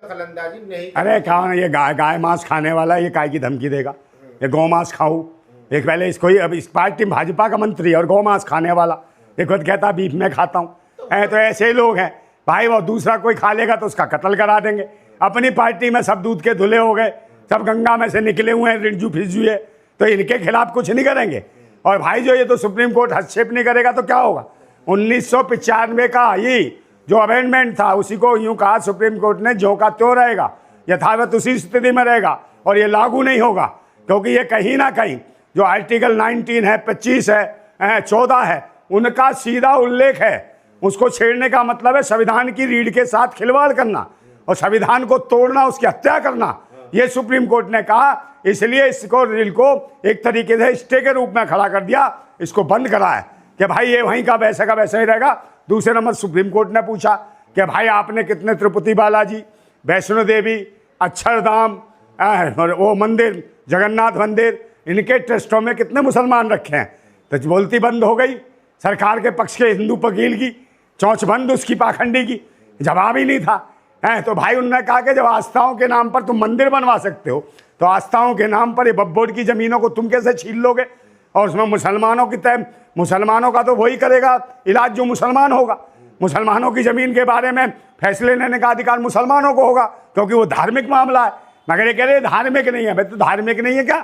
दखलंदाजी नहीं। अरे कहा ना, ये गाय मांस खाने वाला ये काय की धमकी देगा, ये गौ मांस खाऊं। एक पहले इसको ही, अब इस पार्टी भाजपा का मंत्री और गौ मांस खाने वाला, ये खुद कहता बीफ में खाता हूँ। तो ऐसे लोग हैं भाई, वो दूसरा कोई खा लेगा तो उसका कत्ल करा देंगे। अपनी पार्टी में सब दूध के धुले हो गए, सब गंगा में से निकले हुए हैं, रिंजू फिजू है, तो इनके खिलाफ कुछ नहीं करेंगे। और भाई जो ये तो सुप्रीम कोर्ट हस्तक्षेप नहीं करेगा तो क्या होगा। 1995 का ये जो अमेंडमेंट था उसी को यूं कहा सुप्रीम कोर्ट ने, जो का त्यों रहेगा, यथावत उसी स्थिति में रहेगा और ये लागू नहीं होगा। क्योंकि ये कहीं ना कहीं जो आर्टिकल 19 है, 25 है, 14 है, उनका सीधा उल्लेख है। उसको छेड़ने का मतलब है संविधान की रीढ़ के साथ खिलवाड़ करना और संविधान को तोड़ना, उसकी हत्या करना। ये सुप्रीम कोर्ट ने कहा, इसलिए इसको रील को एक तरीके से स्टे के रूप में खड़ा कर दिया, इसको बंद करा है कि भाई ये वहीं का वैसा ही रहेगा। दूसरे नंबर सुप्रीम कोर्ट ने पूछा कि भाई आपने कितने तिरुपति बालाजी, वैष्णो देवी, अक्षरधाम, वो मंदिर, जगन्नाथ मंदिर, इनके ट्रस्टों में कितने मुसलमान रखे हैं। तो बोलती बंद हो गई सरकार के पक्ष के हिंदू वकील की, चौंच बंद उसकी पाखंडी की, जवाब ही नहीं था। तो भाई उन्होंने कहा कि जब आस्थाओं के नाम पर तुम मंदिर बनवा सकते हो तो आस्थाओं के नाम पर ये वक्फ बोर्ड की ज़मीनों को तुम कैसे छीन लोगे। और उसमें मुसलमानों की तय, मुसलमानों का तो वही करेगा इलाज जो मुसलमान होगा। मुसलमानों की ज़मीन के बारे में फैसले लेने का अधिकार मुसलमानों को होगा, क्योंकि वो धार्मिक मामला है। मगर ये कह रहे धार्मिक नहीं है। भाई तो धार्मिक नहीं है क्या,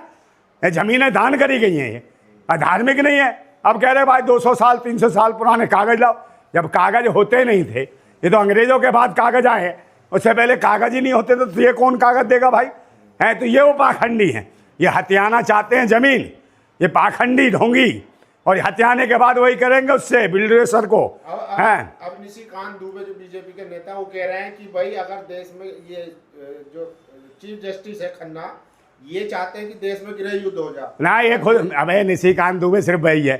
ये ज़मीनें दान करी गई हैं, ये धार्मिक नहीं है। अब कह रहे भाई 200 साल 300 साल पुराने कागज़ लाओ। जब कागज़ होते नहीं थे, ये तो अंग्रेज़ों के बाद कागज़ आए हैं, उससे पहले कागज़ ही नहीं होते तो ये कौन कागज़ देगा भाई। तो ये वो पाखंडी हैं, ये हथियाना चाहते हैं ज़मीन, ये पाखंडी ढोंगी, और हथियाने के बाद वही करेंगे उससे बिल्डरेसर को। अब निशिकांत दुबे जो बीजेपी के नेता वो कह रहे हैं कि भाई अगर देश में ये जो चीफ जस्टिस है खन्ना, ये चाहते हैं कि देश में गृह युद्ध हो जाए ना। ये खुद अबे निशिकांत दुबे सिर्फ वही है,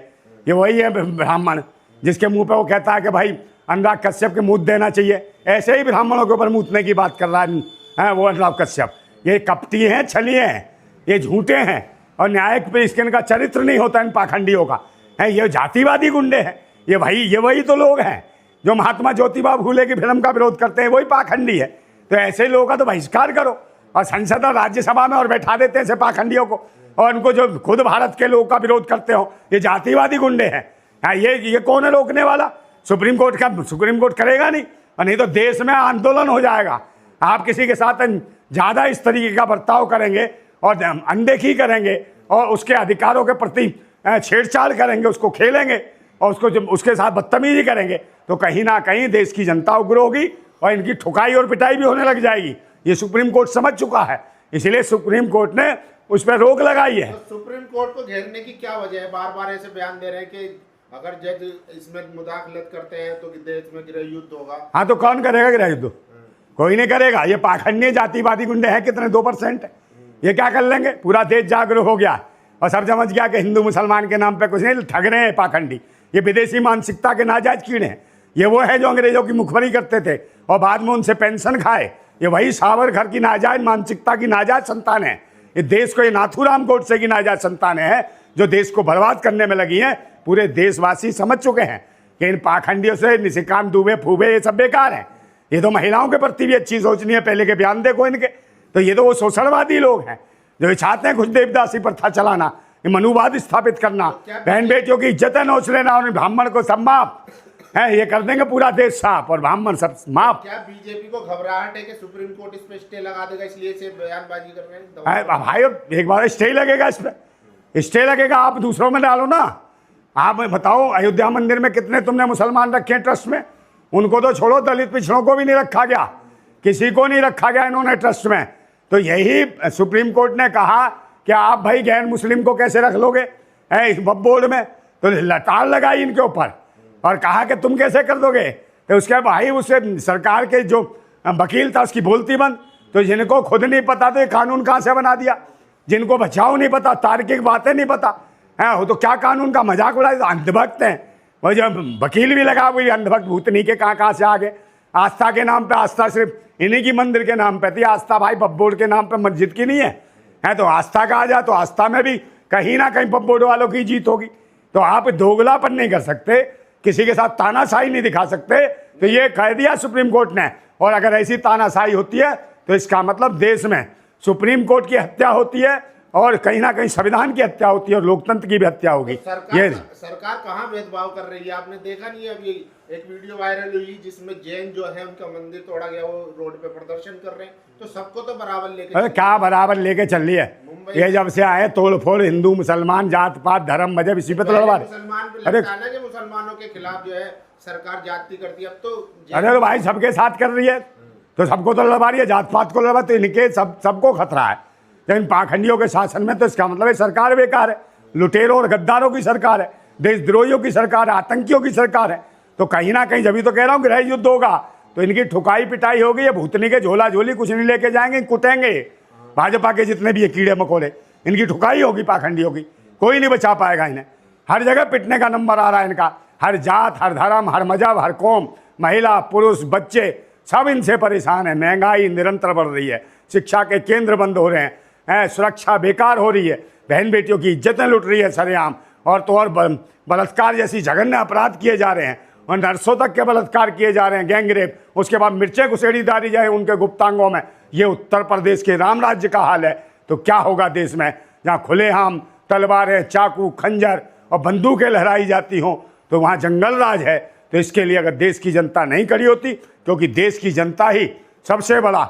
ये वही है ब्राह्मण जिसके मुंह पे वो कहता है कि भाई अनुराग कश्यप के मूत देना चाहिए। ऐसे ही ब्राह्मणों के ऊपर मूतने की बात कर रहा है वो अनुराग कश्यप। ये कपटी हैं, छलिए हैं, ये झूठे हैं, और न्यायिक पे इसके इनका चरित्र नहीं होता इन पाखंडियों का। ये जातिवादी गुंडे हैं, ये वही तो लोग हैं जो महात्मा ज्योतिबा फूले की फिल्म का विरोध करते हैं, वही पाखंडी है। तो ऐसे लोगों का तो बहिष्कार करो और संसद और राज्यसभा में और बैठा देते हैं ऐसे पाखंडियों को। और उनको जो खुद भारत के लोग का विरोध करते हो, ये जातिवादी गुंडे हैं। ये कौन है रोकने वाला। सुप्रीम कोर्ट करेगा नहीं, और नहीं तो देश में आंदोलन हो जाएगा। आप किसी के साथ ज़्यादा इस तरीके का बर्ताव करेंगे और अनदेखी करेंगे और उसके अधिकारों के प्रति छेड़छाड़ करेंगे, उसको खेलेंगे और उसको जब उसके साथ बदतमीजी करेंगे तो कहीं ना कहीं देश की जनता उग्र होगी और इनकी ठुकाई और पिटाई भी होने लग जाएगी। ये सुप्रीम कोर्ट समझ चुका है, इसलिए सुप्रीम कोर्ट ने उस पर रोक लगाई है। तो सुप्रीम कोर्ट को घेरने की क्या वजह है। बार बार ऐसे बयान दे रहे हैं कि अगर जज इसमें मुदाखलत करते हैं तो देश में गृह युद्ध होगा। हाँ तो कौन करेगा गृह युद्ध, कोई नहीं करेगा। ये पाखंडी जातिवादी गुंडे हैं कितने, 2% है। ये क्या कर लेंगे, पूरा देश जागरूक हो गया और सब समझ गया कि हिंदू मुसलमान के नाम पे कुछ नहीं, ठग रहे हैं पाखंडी। ये विदेशी मानसिकता के नाजायज कीड़े हैं। ये वो है जो अंग्रेजों की मुखबरी करते थे और बाद में उनसे पेंशन खाए। ये वही सावरकर की नाजायज मानसिकता की नाजायज संतान है। ये देश को, ये नाथूराम गोडसे की नाजायज संतान है जो देश को बर्बाद करने में लगी हैं। पूरे देशवासी समझ चुके हैं कि इन पाखंडियों से निशिकांत दुबे फूबे ये सब बेकार हैं। ये तो महिलाओं के प्रति भी अच्छी सोचनी है, पहले के बयान देखो इनके। तो ये तो वो शोषणवादी लोग हैं जो चाहते हैं कुछ देवदासी प्रथा चलाना, ये मनुवाद स्थापित करना, बहन बेटियों की इज्जत नोच लेना और ब्राह्मण को सब माफ है। ये कर देंगे पूरा देश साफ और ब्राह्मण सब माफ। क्या बीजेपी को घबराहट है कि सुप्रीम कोर्ट इस पे स्टे लगा देगा, इसलिए से बयानबाजी कर रहे हैं। भाई एक बार स्टे लगेगा, इस पर स्टे लगेगा, आप दूसरों में डालो ना। आप बताओ अयोध्या मंदिर में कितने तुमने मुसलमान रखे हैं ट्रस्ट में, उनको तो छोड़ो, दलित पिछड़ों को भी नहीं रखा गया, किसी को नहीं रखा गया इन्होंने ट्रस्ट में। तो यही सुप्रीम कोर्ट ने कहा कि आप भाई गैर मुस्लिम को कैसे रख लोगे इस वक्फ बोर्ड में, तो लताड़ लगाई इनके ऊपर और कहा कि तुम कैसे कर दोगे। तो उसके भाई उससे सरकार के जो वकील था उसकी बोलती बंद। तो जिनको खुद नहीं पता तो ये कानून कहाँ से बना दिया, जिनको बचाओ नहीं पता, तार्किक बातें नहीं पता है, वो तो क्या कानून का मजाक उड़ाए। तो अंधभक्त हैं वो, जो वकील भी लगा हुई अंधभक्त भूतनी के कहाँ से आ गए। आस्था के नाम पे, आस्था सिर्फ इन्हीं की मंदिर के नाम पे थी, आस्था भाई वक्फ बोर्ड के नाम पे मस्जिद की नहीं है। तो आस्था का आ जाए तो आस्था में भी कहीं ना कहीं वक्फ बोर्ड वालों की जीत होगी। तो आप दोगलापन नहीं कर सकते, किसी के साथ तानाशाही नहीं दिखा सकते। तो ये कह दिया सुप्रीम कोर्ट ने, और अगर ऐसी तानाशाही होती है तो इसका मतलब देश में सुप्रीम कोर्ट की हत्या होती है और कहीं ना कहीं संविधान की हत्या होती है और लोकतंत्र की भी हत्या होगी। सरकार कहाँ भेदभाव कर रही है? आपने देखा नहीं है? अभी एक वीडियो वायरल हुई जिसमें जैन जो है उनका मंदिर तोड़ा गया, वो रोड पे प्रदर्शन कर रहे हैं। तो सबको तो बराबर लेके, अरे क्या बराबर लेके चल रही है? ये जब से आए तोड़ फोड़, हिंदू मुसलमान, जात पात धर्म मजहब इसी पे तो लड़वा रहे। मुसलमान पे लगता है ना कि मुसलमानों के खिलाफ जो है सरकार जाति करती है। अब तो अरे तो भाई सबके साथ कर रही है तो सबको तो लड़वा रही है, जात पात को लड़वा, तो इनके सबको खतरा है। लेकिन पाखंडियों के शासन में तो इसका मतलब है सरकार बेकार है, लुटेरों और गद्दारों की सरकार है, देशद्रोहियों की सरकार है, आतंकियों की सरकार है। तो कहीं ना कहीं, जब तो कह रहा हूँ गृह युद्ध होगा तो इनकी ठुकाई पिटाई होगी। ये भूतनी के झोला झोली कुछ नहीं लेके जाएंगे, कुटेंगे भाजपा के जितने भी ये कीड़े मकोड़े, इनकी ठुकाई होगी पाखंडियों की। कोई नहीं बचा पाएगा इन्हें। हर जगह पिटने का नंबर आ रहा है इनका, हर जात, हर धर्म, हर मजहब, हर कौम, महिला पुरुष बच्चे सब इनसे परेशान है। महंगाई निरंतर बढ़ रही है, शिक्षा के केंद्र बंद हो रहे हैं, सुरक्षा बेकार हो रही है, बहन बेटियों की इज्जतें लुट रही है सरेआम, और तो और बलात्कार जैसी जघन्य अपराध किए जा रहे हैं और नर्सों तक के बलात्कार किए जा रहे हैं, गैंग रेप। उसके बाद मिर्चें घुसेड़ी डाली जाए उनके गुप्तांगों में। ये उत्तर प्रदेश के राम राज्य का हाल है। तो क्या होगा देश में, जहाँ खुलेआम तलवारें, चाकू, खंजर और बंदूकें लहराई जाती हों, तो वहाँ जंगल राज है। तो इसके लिए अगर देश की जनता नहीं खड़ी होती, क्योंकि देश की जनता ही सबसे बड़ा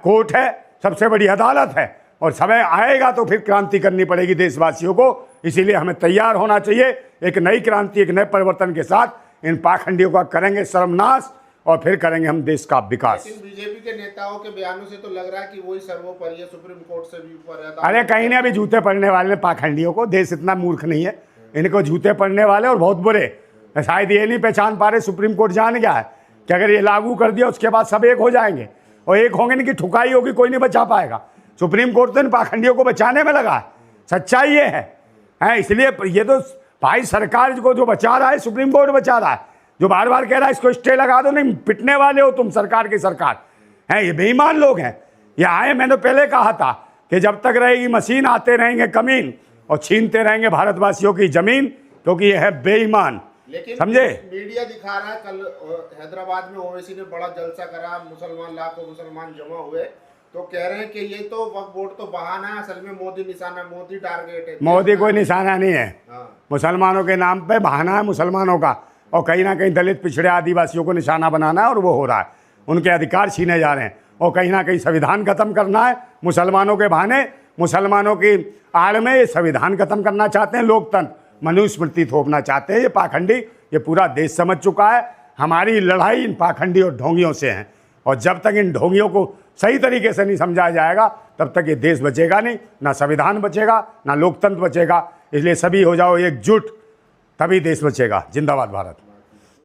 कोर्ट है, सबसे बड़ी अदालत है, और समय आएगा तो फिर क्रांति करनी पड़ेगी देशवासियों को। इसीलिए हमें तैयार होना चाहिए एक नई क्रांति, एक नए परिवर्तन के साथ। इन पाखंडियों का करेंगे सर्वनाश और फिर करेंगे हम देश का विकास। लेकिन बीजेपी के नेताओं के बयानों से तो लग रहा है कि वही सर्वोपरि है, सुप्रीम कोर्ट से भी ऊपर है। अरे कहीं ने अभी जूते पड़ने वाले पाखंडियों को, देश इतना मूर्ख नहीं है, इनको जूते पड़ने वाले और बहुत बुरे। शायद ये नहीं पहचान पा रहे, सुप्रीम कोर्ट जान गया है कि अगर ये लागू कर दिया उसके बाद सब एक हो जाएंगे, और एक होंगे इनकी ठुकाई होगी, कोई नहीं बचा पाएगा। सुप्रीम कोर्ट तो इन पाखंडियों को बचाने में लगा है, सच्चाई ये है। इसलिए ये तो भाई सरकार को जो बचा रहा है, सुप्रीम कोर्ट बचा रहा है, जो बार बार कह रहा है इसको स्टे लगा दो। नहीं, पिटने वाले हो तुम, सरकार की सरकार है। ये बेईमान लोग हैं। ये आए, मैंने पहले कहा था कि जब तक रहेगी मशीन आते रहेंगे कमीन और छीनते रहेंगे भारतवासियों की जमीन, क्योंकि ये है बेईमान। लेकिन समझे? मीडिया दिखा रहा है, कल हैदराबाद में ओवैसी ने बड़ा जलसा करा, मुसलमान लाखों मुसलमान जमा हुए, तो कह रहे हैं कि ये तो वक्फ बोर्ड तो बहाना है, असल में मोदी निशाना, मोदी टारगेट है। मोदी कोई निशाना नहीं है। हाँ। मुसलमानों के नाम पे बहाना है मुसलमानों का, और कहीं ना कहीं दलित पिछड़े आदिवासियों को निशाना बनाना है, और वो हो रहा है। उनके अधिकार छीने जा रहे हैं, और कहीं ना कहीं संविधान खत्म करना है मुसलमानों के बहाने। मुसलमानों की आड़ में ये संविधान खत्म करना चाहते हैं, लोकतंत्र, मनुस्मृति थोपना चाहते हैं ये पाखंडी। ये पूरा देश समझ चुका है हमारी लड़ाई इन पाखंडी और ढोंगियों से है, और जब तक इन ढोंगियों को सही तरीके से नहीं समझाया जाएगा तब तक ये देश बचेगा नहीं, ना संविधान बचेगा, ना लोकतंत्र बचेगा। इसलिए सभी हो जाओ एकजुट, तभी देश बचेगा। जिंदाबाद भारत।